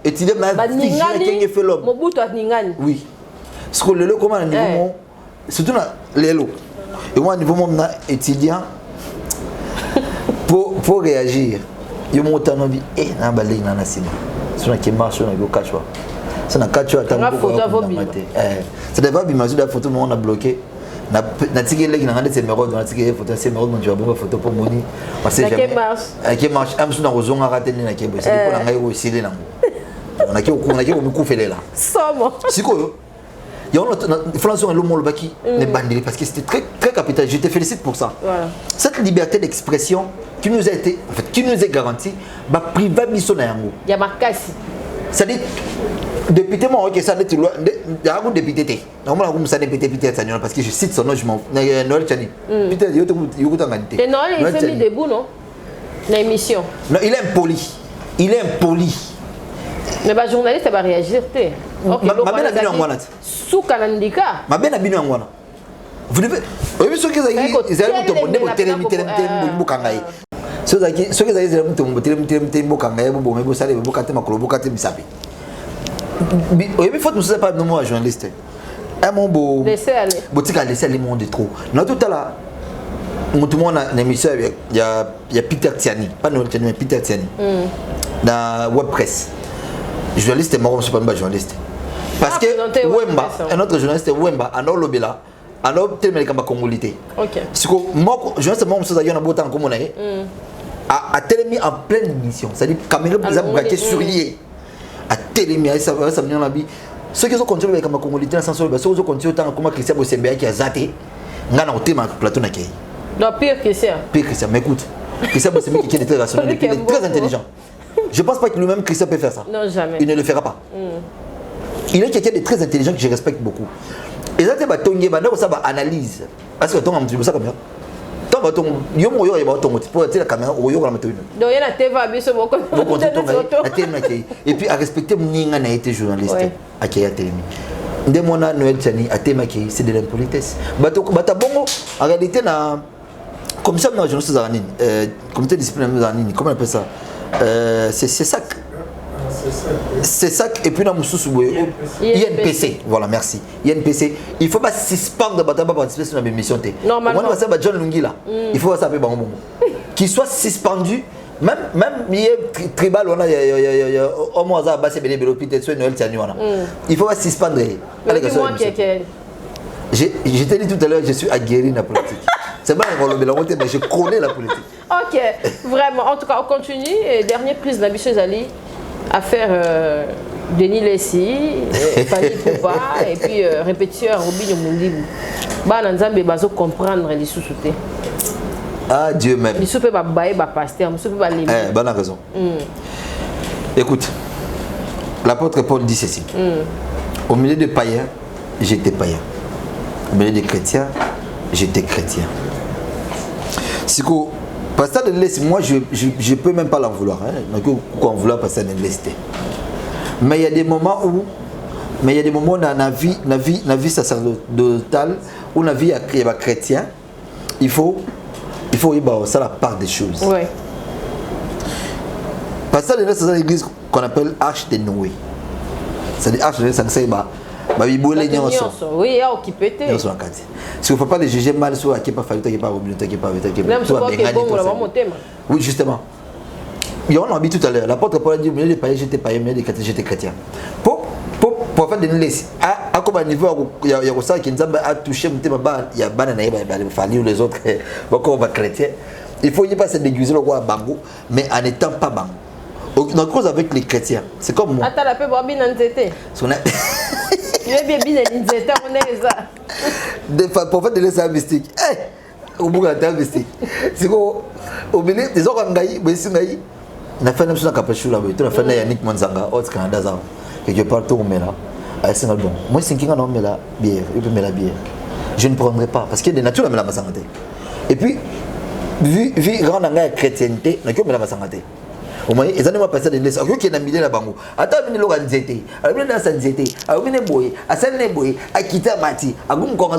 étudier na ningani mobutu ningani oui ce que le comment à niveau surtout na lelo et moi niveau mon étudiant pour réagir yo montano bi na balé na nasima sur qui marche na go kachwa ça na kachwa ta ça devait bien imaginer la photo on a bloqué na tiki leki na ngande semero na tiki photo semero mon tu vas bonga photo pour moni parce que qui marche am suna kozonga ratene na kebo c'est pour na ngai ko sile nango on a qui ko mukufele là somo siko yo na France on le mot le baki ne bandeli parce que c'était très capital je te félicite pour ça voilà. Cette liberté d'expression qui nous a été en fait qui nous est garantie ba priva biso na yango ya makasi ça dit député moi OK ça dit ya ko député normalement comme ça député parce que je cite son nom je m'en Noël Chani Peter yo ko tangante et Noël il fait mis debout non l'émission non il est impoli mais ba journaliste va réagir té OK ma bena bino ngwana suka nandika ma bena bino ngwana vous devez oui ce que ça ils allaient tout monde télé bukangai so zaki ce que ça ils allaient tout monde télé bukangai bo me bo sale bo kate makolo bo kate bisapi oui mais faut nous pas nous moi journaliste un mon beau laisser aller boutique à laisser aller monde trop non tout à là tout le monde a une émission, il y a Peter Tiani, pas Noël Tiani, mais Peter Tiani, dans WebPress. Journaliste, moi, je ne suis pas journaliste. Parce que Wemba, un autre journaliste, Wemba, en Olobela, en Olobela, en Congolité. Ok. Si moi, journaliste, moi, je suis en Botan comme on est, a télémis en pleine émission. C'est-à-dire, caméra, vous avez braqué sur lié. A télémis, ça vient dans la vie. Ceux qui ont continué avec la Congolité, ceux qui ont continué autant comme Christian Bossembea qui a zaté, on a un plateau d'accueil. Non, pire que ça. Pire que ça, mais écoute, Christian Bossembea qui est très rationnel, il est très intelligent. Je ne pense pas que lui-même, Christian peut faire ça. Non, jamais. Il ne le fera pas. Il est quelqu'un de très intelligent que je respecte beaucoup. Et ça, c'est une analyse. Est-ce que tu as un petit peu ça comme ça? Donc il y a la caméra donc il y a TV et puis à respecter mon a été journaliste à qui a télé de mon Noël Tiani à Temaki c'est de l'impolitesse bata bongo en réalité na comme ça moi je ne sais pas comité disciplinaire comment on appelle ça c'est ça c'est ça et puis dans Moussous INPC voilà merci INPC il faut pas suspendre Bataba participer sur la émission normalement on va ça John Lungila il faut ça bon qu'il soit suspendu même il est tribal on a au moins ça c'est bien l'hôpital sur Noël Tiani il faut pas suspendre je t'ai dit tout à l'heure je suis aguerri dans la politique c'est pas mais je connais la politique. Ok vraiment en tout cas on continue et dernière prise d'ambition Ali à faire Denis Lessi, Fanny Poupa et puis répétiteur Robin Mundibu. Bananzambe bazo comprendre les sous-soutés. Ah Dieu même. Les sous-soutés ba pasteur, les sous-soutés ba les. Bonne raison. Écoute, l'apôtre Paul dit ceci. Au milieu des païens, j'étais païen. Au milieu des chrétiens, j'étais chrétien. C'est que Pasteur de l'Est, moi je ne peux même pas l'en vouloir. Pourquoi en vouloir Pasteur de l'Est? Mais il y a des moments où, dans la vie sacerdotale, ou dans la vie chrétienne, il faut ça la part des choses. Ouais. Pasteur de l'Est, c'est l'église qu'on appelle Arche de Noé. C'est-à-dire Arche de l'Est, c'est oui, il y a occupé. Il ne faut pas les juger mal sur qui pas fallu, qui pas oublié, qui pas oui, justement. Il y a un habit tout à l'heure. L'apôtre Paul a dit milieu des païens, j'étais païen, milieu des chrétiens, j'étais chrétien. Pour faire des laisses, à quel niveau il y a ça qui nous a touché, il y a les autres, on va chrétien. Il faut y passer déguiser le roi Bango, mais en n'étant pas Bango. Notre cause avec les chrétiens, c'est comme moi. Attends, la paix, Bobby Nanzete. Il est bien Nanzete, on est ça. Pour faire des laisses mystiques. Au bout d'un temps mystique. C'est quoi? Au milieu des autres Ngaï, mais si Ngaï, on a fait une chose à Capachou là, on a fait un Yannick Manzanga, autre Canada, quelque part tout on met là. C'est bon. Moi, c'est qui on met la bière, il peut mettre la bière. Je ne prendrai pas parce qu'il y a des natures à la santé. Et puis, vu grand anglais chrétienté, on a que la santé. Au moins, ils ont passé des laisses. Qui est milieu de la bango. Attends, il y a des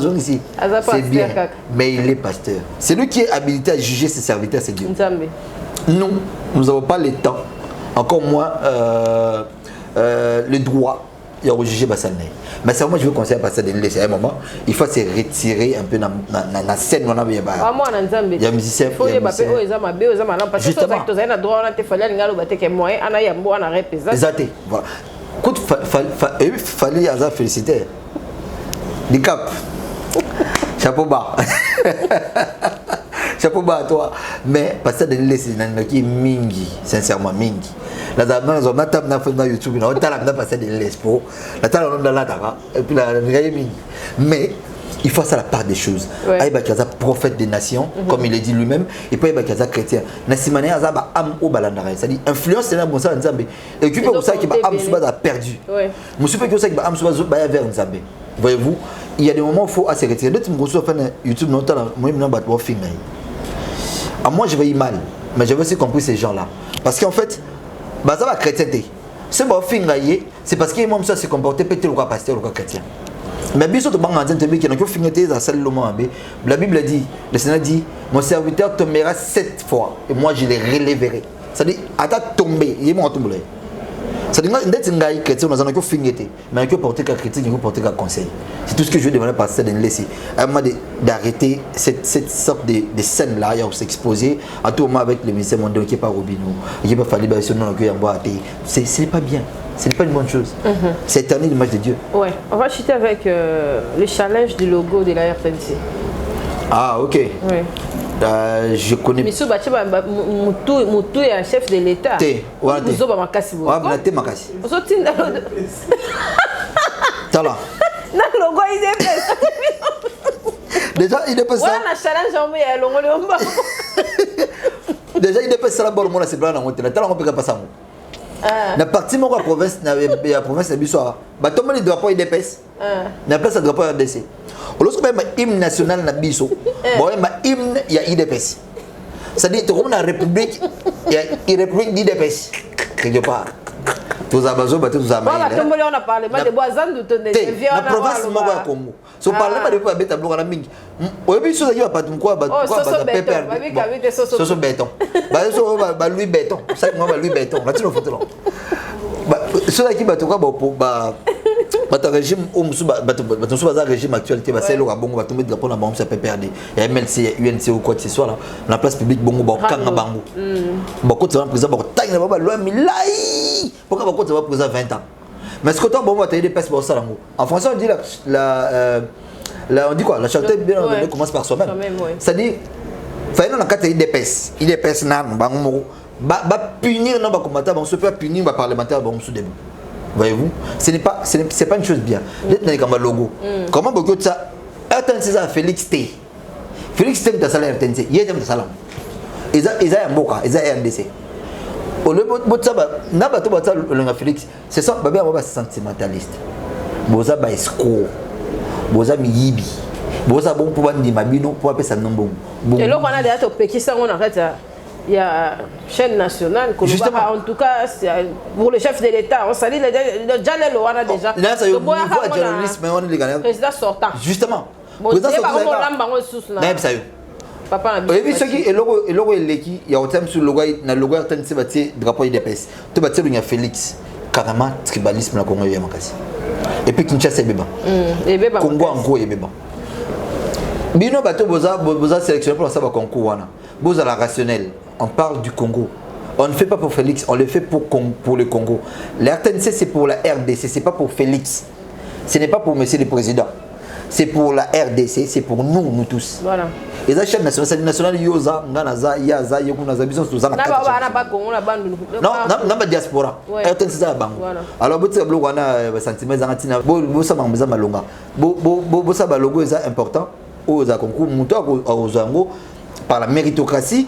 gens ici. C'est bien. Mais il est pasteur. C'est lui qui est habilité à juger ses serviteurs, c'est Dieu. Nous n'avons pas le temps, encore moins le droit de juger Bassané. Mais c'est moi je veux conseiller à passer des laisses. À un moment, il faut se retirer un peu dans la scène. Il y a musicien. Justement. Voilà. Écoute, il fallait féliciter. Du cap. Chapeau bas. Chapeau bas à toi. Mais passer des laisses, c'est mingi, sincèrement mingi. La dame on a tapé dans YouTube, on a passé des laisses pour la table on a la tara et puis la mais il faut ça la part des choses. Aïba Kaza prophète des nations comme il le dit lui-même et puis Aïba Kaza chrétien. Nassimane Azaba am au balandara, c'est-à-dire influence c'est là bon ça Nzambe. Et qui peut ça qui ba am suba a perdu. Monsieur peut que ça qui ba am suba ba vers Nzambe. Voyez-vous, il y a des moments où il faut assez retirer. D'autres me reçoivent sur YouTube non tant moi même ba to film. À moi je vais y mal, mais j'avais aussi compris ces gens-là parce qu'en fait bah ça va chrétienté. C'est bon fingaye, c'est parce que moi ça se comporter peut-être le pasteur ou chrétien. Mais bien sûr tu bangas dans qui n'a que fingaté dans celle la Bible dit, le Seigneur dit mon serviteur tombera 7 fois et moi je les relèverai. C'est-à-dire à ta tomber, il est mort tomber. Ça dit que chrétien, nous avons fait mais que porter qu'un chrétien, que porter qu'un conseil. C'est tout ce que je veux demander par cette laisser. À moi d'arrêter cette sorte de scène là, où s'exposer à tout moment avec le ministère mondial qui est pas Robinou, qui est pas fallu sur nous que ce n'est pas bien. Ce n'est pas une bonne chose. C'est éternel l'image de Dieu. Ouais, on va chuter avec le challenge du logo de la RTNC. Ah, ok. Oui. Je connais. Monsieur Bacheba, Moutou est un chef de l'État. Vous avez Makassi. Tala. Non, le logo il est déjà, il est pas ça. Ouais, on a challenge en longo. Déjà, il est pas ça la bonne monde, c'est blanc dans mon télé. Tala, on peut pas ça. Na partie mon province, la province de Bissau. Bah, tout le monde doit pas y dépêcher. Na place doit pas RDC. Lorsque même hymne national na Bissau, bon, hymne il y a IDPS. C'est-à-dire que la République, il y a une République d'IDPS quelque part. Tous abazo, tous amaïs. On a parlé de Boazan de Tonnet. La province m'a pas comme. Si on parle pas de quoi bête tableau à la mingi. Au début, ça y va pas de quoi, Soso béton. Bah lui béton. Ça moi lui béton. Là tu le photo là. Bah ceux qui battent quoi bah régime régime actualité bah c'est le bongo bah tomber drapeau na bango ça peut perdre. Il y a MLC, UNC ou quoi que ce soit là. La place publique bongo bah kanga bango. Bah quand tu vas président bah taille na bah loi milai. Pourquoi bah quand tu vas président 20 ans. Mais ce que tu as bon bah tu as des pèses pour ça là. En français on dit on dit quoi? La charité bien commence par soi-même. C'est-à-dire faut non quand tu as des pèses, il est pèses nan bango bah punir non bah combattant on se peut punir bah parlementaire bah on se débrouille. Voyez-vous, c'est pas une chose bien. D'être comme un logo. Comment beaucoup de ça? RTNC ça Félix T. Félix T dans salaire RTNC. Il est dans salaire. Ils ont un boka, ils ont un RDC. Au lieu de ça, n'a pas tout ça le Félix. C'est ça, bah bien on va sentimentaliste. Boza ba escroc. Boza miyibi. Boza bon pour vendre mabino pour appeler ça non bon. Et là on a déjà topé qui ça on arrête. Il y a chaîne nationale, en tout cas, pour le chef de l'État, on salue déjà les lois déjà. Là, c'est le niveau de journalisme, mais on est les gagnants. Président sortant. Justement. Président sortant. Même ça. Papa, oui, ce qui est le logo il y a un thème sur le logo, le logo RTNC bâti drapeau IDPS. Tu bâti il y a Félix, carrément tribalisme la Congo y a makasi. Et puis Kinshasa beba. Congo en gros beba. Bino bateau boza sélectionné pour ça va concours wana. Boza la rationnelle. On parle du Congo. On ne fait pas pour Félix, on le fait pour le Congo. La RTNC c'est pour la RDC, c'est pas pour Félix. Ce n'est pas pour Monsieur le Président. C'est pour la RDC, c'est pour nous tous. Voilà. Et la chaîne nationale, c'est nationale Yoza, Nganaza, Yaza, Yokunaza, Bison, tout ça. Non, non, diaspora. RTNC c'est la banque. Alors, vous savez, on a sentiment zangatina. Vous savez, on a malonga. Vous savez, le logo est important. Aux concours, aux ango par la méritocratie.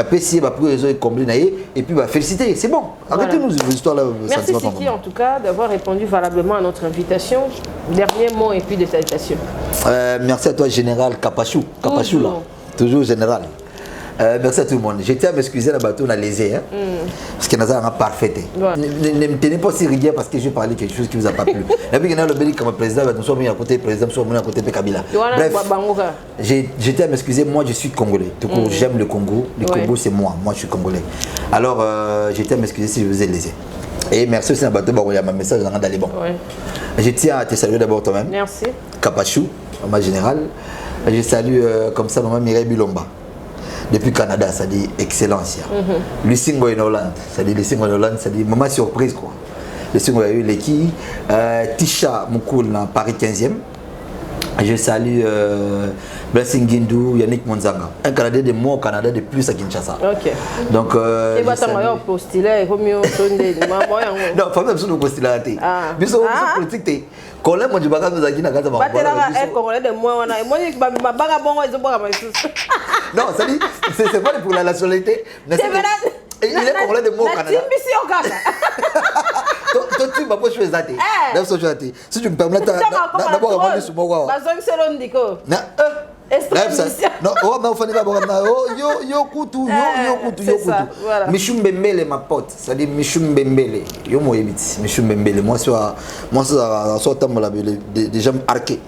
PC va pour les combler et puis féliciter, c'est bon. Arrêtez-nous cette histoire là. Merci Siki en tout cas d'avoir répondu valablement à notre invitation. Dernier mot et puis de salutation. Merci à toi général Kapachou là, toujours général. Merci à tout le monde. Je tiens à m'excuser là bateau on a lésé parce que nous avons parfait. Ne me tenez pas si rigueur parce que je parlais quelque chose qui vous a pas plu. Et puis le Béli comme président, nous sommes mis à côté président, nous sommes mis à côté de Kabila. Bref, je tiens à m'excuser. Moi je suis congolais. Tout court, j'aime le Congo. Le Congo c'est moi. Moi je suis congolais. Alors je tiens à m'excuser si je vous ai lésé. Et merci aussi à bateau il y a ma message dans les bons. Je tiens à te saluer d'abord toi-même. Merci. Kapachou, ma générale. Je salue comme ça maman Mireille Bilomba. Depuis Canada, ça dit excellence. Le single en Hollande, ça dit le single en Hollande, ça dit moment surprise quoi. Le single a eu l'équipe, Tisha Moukoul dans Paris 15e. Je salue Blessing Guindou, Yannick Monzanga. Un Canadien de moi au Canada de plus à Kinshasa. Ok. Donc. Et bah t'as meilleur postulé, il faut mieux sonner. Non, pas même sur le postulé. Mais sur la politique, quand on dit bagarre nous a dit na kata ba. Pas Congolais de moi on a. Moi je ba bagarre bon ils ont pas non, ça dit c'est pas pour la nationalité. C'est vrai. Il est Congolais de moi au Canada. Toi tu vas pas choisir ça. Là ça choisir. Si tu me permets d'abord avant de se moi. Bazong selon diko. Non, on va faire yo kutu. Michum Bembele ma pote, ça dit Michum Bembele. Yo mo ebiti, Michum Bembele. Moi ça temps la des gens arqués.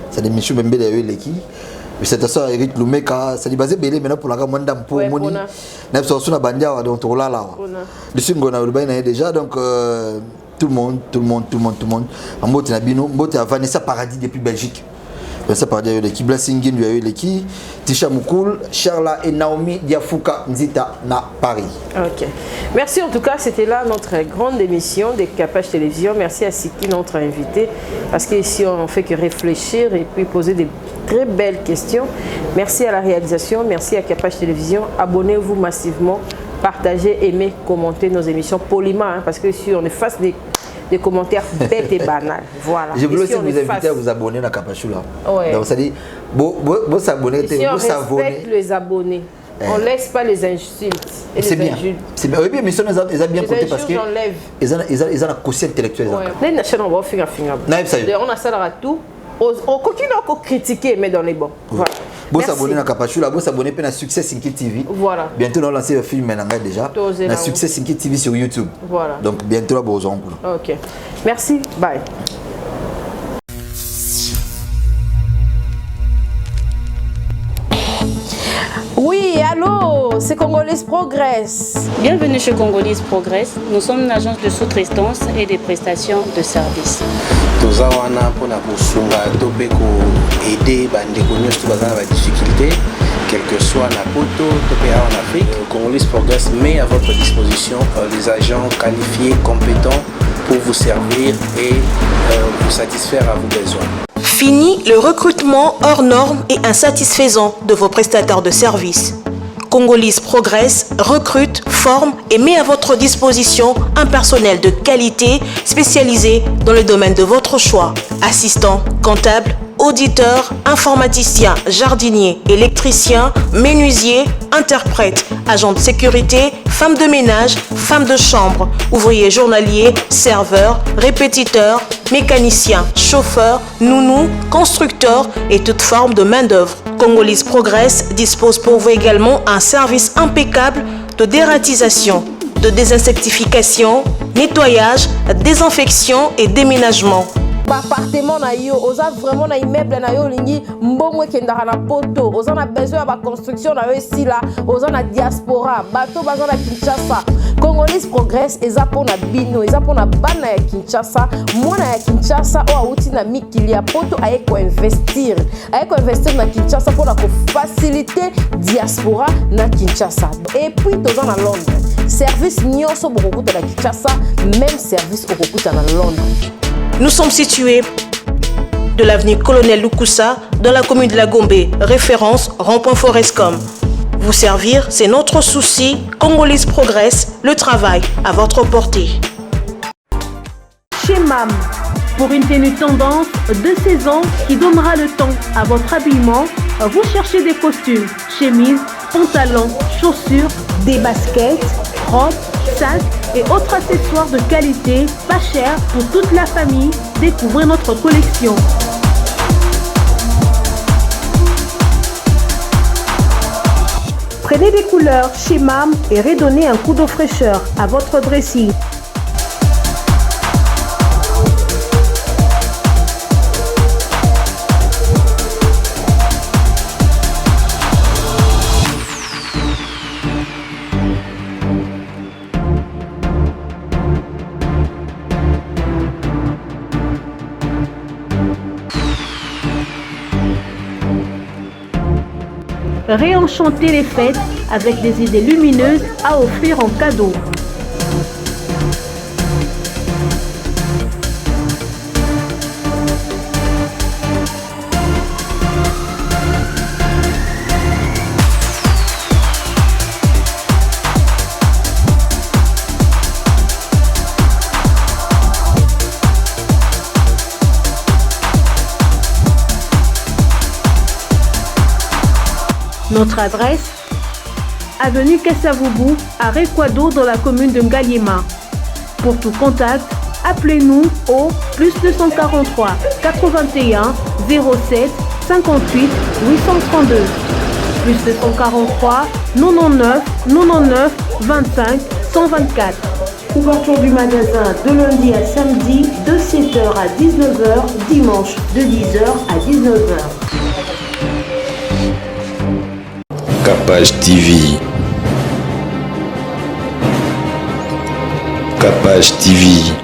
Ça dit Michum Bembele yo l'équipe. C'est ça Eric Lumeka, ça dit basé belé maintenant pour la gamanda pour moni. N'a pas sur la bandia donc to là. Le singo na urbain déjà donc tout le monde. En mode Nabino, mode à Vanessa Paradis depuis Belgique. Vanessa Paradis, l'équipe Blassingin, l'équipe Tisha Moukoul, Charla et Naomi Diafouka Nzita na Paris. Ok. Merci en tout cas, c'était là notre grande émission des Capage Télévision. Merci à Siki, notre invité, parce qu'ici on ne fait que réfléchir et puis poser des très belles questions. Merci à la réalisation, merci à Capage Télévision. Abonnez-vous massivement, partagez, aimez, commentez nos émissions poliment, hein, parce que si on est face des commentaires bêtes et banals. Voilà. Je voulais aussi vous inviter à vous abonner à Capachula. Ouais. Donc ça dit, vous s'abonner, si on respecte les abonnés, on ne laisse pas les insultes et c'est les bien. injures. C'est bien. Oui, bien, mais ça ils ont bien compté parce que ils ont la conscience intellectuelle. Les nationaux vont finir. On a ça à tout. On continue à critiquer, mais dans les bons. Voilà. Vous s'abonnez à Capachula, vous s'abonnez à Succès Sinki TV. Voilà. Bientôt, on va lancer un film déjà. On Succès Sinki TV sur YouTube. Voilà. Donc, bientôt, là, vous aurez. Ok. Merci. Bye. Oui, allô, c'est Congolese Progress. Bienvenue chez Congolese Progress. Nous sommes une agence de sous-traitance et des prestations de services. Tozawana pour la Bosunga, Topeko, aider bandeko nyonso bazana ba difficulté, quel que soit la poto, Topéa en Afrique. Congolese Progress met à votre disposition les agents qualifiés, compétents pour vous servir et vous satisfaire à vos besoins. Fini le recrutement hors normes et insatisfaisant de vos prestataires de services. Congolese Progress recrute, forme et met à votre disposition un personnel de qualité spécialisé dans le domaine de votre choix. Assistant, comptable, auditeur, informaticien, jardinier, électricien, menuisier, interprète, agent de sécurité, femme de ménage, femme de chambre, ouvrier journalier, serveur, répétiteur, mécanicien, chauffeur, nounou, constructeur et toute forme de main-d'œuvre. Congolese Progress dispose pour vous également un service impeccable de dératisation, de désinsectification, nettoyage, désinfection et déménagement. Appartement na yo, oza vraiment na immeuble na yo lingi mbongo kendaka na poto, oza na besoin ya ba construction na yo esila, oza na diaspora, bato baza na Kinshasa. Congolese Progress eza pona bino, eza pona bana ya Kinshasa, mwana ya Kinshasa o auti na mikili ya poto aye ko investir na Kinshasa pona ko faciliter diaspora na Kinshasa. Et puis toza na Londres. Service nyonso bokokuta na Kinshasa, même service okokuta na Londres. Nous sommes situés de l'avenue Colonel Lukusa dans la commune de la Gombe, référence rond-point Forescom. Vous servir, c'est notre souci. Congolese Progress, le travail à votre portée. Chez MAM, pour une tenue tendance de saison qui donnera le ton à votre habillement, vous cherchez des costumes, chemises, pantalons, chaussures, des baskets, robes, sacs et autres accessoires de qualité, pas cher pour toute la famille. Découvrez notre collection. Prenez des couleurs chez MAM et redonnez un coup de fraîcheur à votre dressing. Réenchanter les fêtes avec des idées lumineuses à offrir en cadeau. Notre adresse, avenue Kassavoubou, à Rekwado dans la commune de Ngaliema. Pour tout contact, appelez-nous au +243 81 07 58 832. +243 99 99 25 124. Ouverture du magasin de lundi à samedi de 7h à 19h, dimanche de 10h à 19h. Capage TV. Capage TV.